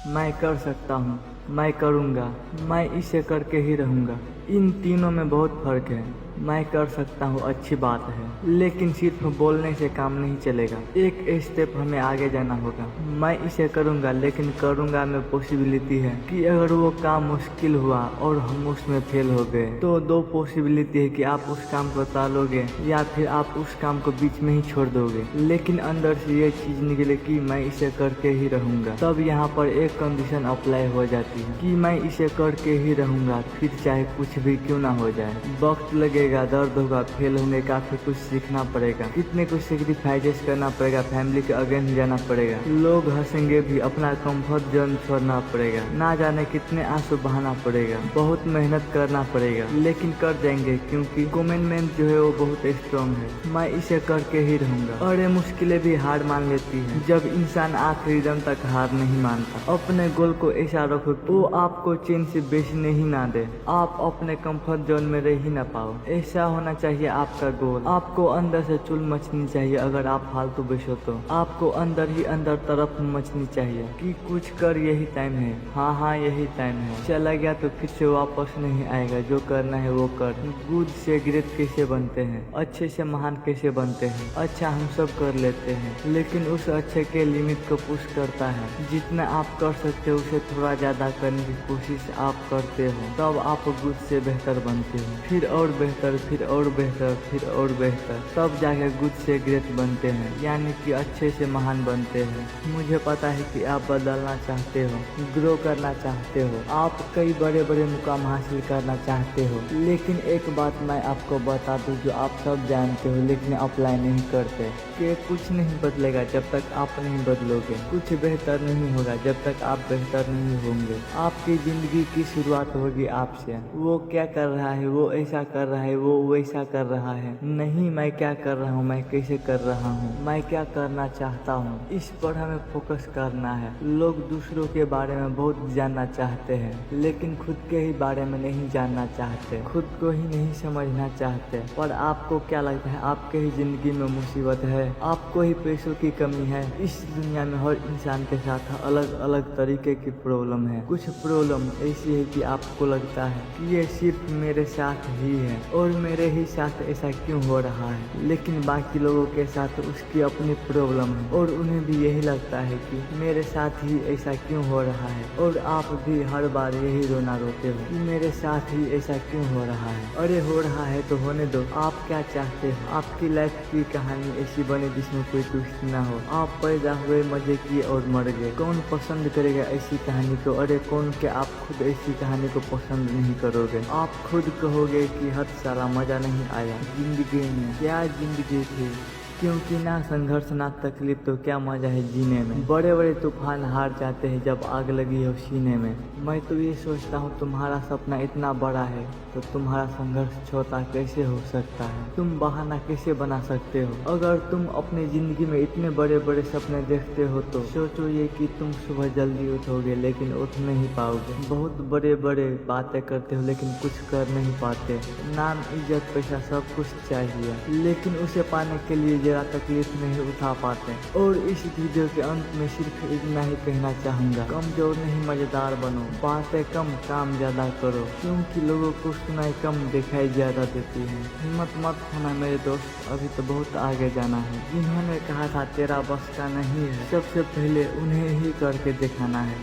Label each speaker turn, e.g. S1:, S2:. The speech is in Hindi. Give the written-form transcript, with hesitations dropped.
S1: मैं कर सकता हूँ, मैं करूँगा, मैं इसे करके ही रहूँगा। इन तीनों में बहुत फर्क है। मैं कर सकता हूँ अच्छी बात है, लेकिन सिर्फ बोलने से काम नहीं चलेगा। एक स्टेप हमें आगे जाना होगा। मैं इसे करूँगा, लेकिन करूँगा में पॉसिबिलिटी है कि अगर वो काम मुश्किल हुआ और हम उसमें फेल हो गए तो दो पॉसिबिलिटी है कि आप उस काम को टालोगे या फिर आप उस काम को बीच में ही छोड़ दोगे। लेकिन अंदर से ये चीज निकले कि मैं इसे करके ही रहूँगा, तब यहाँ पर एक कंडीशन अप्लाई हो जाती है कि मैं इसे करके ही रहूँगा, फिर चाहे कुछ भी क्यों ना हो जाए। वक्त लगेगा, दर्द होगा, फेल होंगे, काफी कुछ सीखना पड़ेगा, कितने कुछ सेक्रीफाइसेस करना पड़ेगा, फैमिली के अगेंस्ट जाना पड़ेगा, लोग हंसेंगे भी, अपना कंफर्ट जोन छोड़ना पड़ेगा, ना जाने कितने आंसू बहाना पड़ेगा, बहुत मेहनत करना पड़ेगा, लेकिन कर जाएंगे क्योंकि कमिटमेंट जो है वो बहुत स्ट्रॉन्ग है। मैं इसे करके ही रहूंगा। और ये मुश्किलें भी हार मान लेती है जब इंसान आखिरी दम तक हार नहीं मानता। अपने गोल को ऐसा रखो कि वो आपको चैन से बेचने ही ना दे, आप अपने कंफर्ट जोन में रह ही ना पाओ। ऐसा होना चाहिए आपका गोल। आपको अंदर से चुल मचनी चाहिए। अगर आप फालतू बेचो तो आपको अंदर ही अंदर तरफ मचनी चाहिए कि कुछ कर, यही टाइम है, हाँ यही टाइम है। चला गया तो फिर से वापस नहीं आएगा। जो करना है वो कर। गुड से ग्रेट कैसे बनते हैं, अच्छे से महान कैसे बनते हैं। अच्छा हम सब कर लेते हैं, लेकिन उस अच्छे के लिमिट को पुश करता है। जितना आप कर सकते हो उसे थोड़ा ज्यादा करने की कोशिश आप करते हो, तब आप गुड से बेहतर बनते हो, फिर और बेहतर, फिर और बेहतर, फिर और बेहतर, तब जाके गुड से ग्रेट बनते हैं, यानी कि अच्छे से महान बनते हैं। मुझे पता है कि आप बदलना चाहते हो, ग्रो करना चाहते हो, आप कई बड़े बड़े मुकाम हासिल करना चाहते हो, लेकिन एक बात मैं आपको बता दूं जो आप सब जानते हो लेकिन अप्लाई नहीं करते, कि कुछ नहीं बदलेगा जब तक आप नहीं बदलोगे। कुछ बेहतर नहीं होगा जब तक आप बेहतर नहीं होंगे। आपकी जिंदगी की शुरुआत होगी आपसे। वो क्या कर रहा है, वो ऐसा कर रहा है, वो वैसा कर रहा है, नहीं मैं क्या कर रहा हूँ, मैं कैसे कर रहा हूँ, मैं क्या करना चाहता हूँ, इस पर हमें फोकस करना है। लोग दूसरों के बारे में बहुत जानना चाहते हैं, लेकिन खुद के ही बारे में नहीं जानना चाहते, खुद को ही नहीं समझना चाहते। पर आपको क्या लगता है, आपके ही जिंदगी में मुसीबत है, आपको ही पैसों की कमी है। इस दुनिया में हर इंसान के साथ अलग अलग तरीके की प्रॉब्लम है। कुछ प्रॉब्लम ऐसी है कि आपको लगता है कि ये सिर्फ मेरे साथ ही है और मेरे ही साथ ऐसा क्यों हो रहा है, लेकिन बाकी लोगों के साथ उसकी अपनी प्रॉब्लम है और उन्हें भी यही लगता है कि मेरे साथ ही ऐसा क्यों हो रहा है। और आप भी हर बार यही रोना रोते हो कि मेरे साथ ही ऐसा क्यों हो रहा है। अरे हो रहा है तो होने दो। आप क्या चाहते हो, आपकी लाइफ की कहानी ऐसी बने जिसमें कोई ट्विस्ट ना हो। आप पैदा हुए, मजे किए और मर गए। कौन पसंद करेगा ऐसी कहानी को? अरे कौन के आप खुद ऐसी कहानी को पसंद नहीं करोगे। आप खुद कहोगे कि हद साला मजा नहीं आया जिंदगी में, क्या जिंदगी थी, क्योंकि ना संघर्ष ना तकलीफ तो क्या मजा है जीने में। बड़े बड़े तूफान हार जाते हैं जब आग लगी हो सीने में। मैं तो ये सोचता हूँ तुम्हारा सपना इतना बड़ा है तो तुम्हारा संघर्ष छोटा कैसे हो सकता है, तुम बहाना कैसे बना सकते हो। अगर तुम अपनी जिंदगी में इतने बड़े बड़े सपने देखते हो तो सोचो ये कि तुम सुबह जल्दी उठोगे लेकिन उठ नहीं पाओगे। बहुत बड़े बड़े बातें करते हो लेकिन कुछ कर नहीं पाते। नाम, इज्जत, पैसा सब कुछ चाहिए, लेकिन उसे पाने के लिए जरा तकलीफ नहीं उठा पाते। और इस वीडियो के अंत में सिर्फ इतना ही कहना चाहूँगा, कमजोर नहीं मजेदार बनो, बातें कम काम ज्यादा करो, क्योंकि लोगों को सुनाई कम दिखाई ज्यादा देती है। हिम्मत मत खोना मेरे दोस्त, अभी तो बहुत आगे जाना है। जिन्होंने कहा था तेरा बस का नहीं है, सबसे पहले उन्हें ही करके दिखाना है।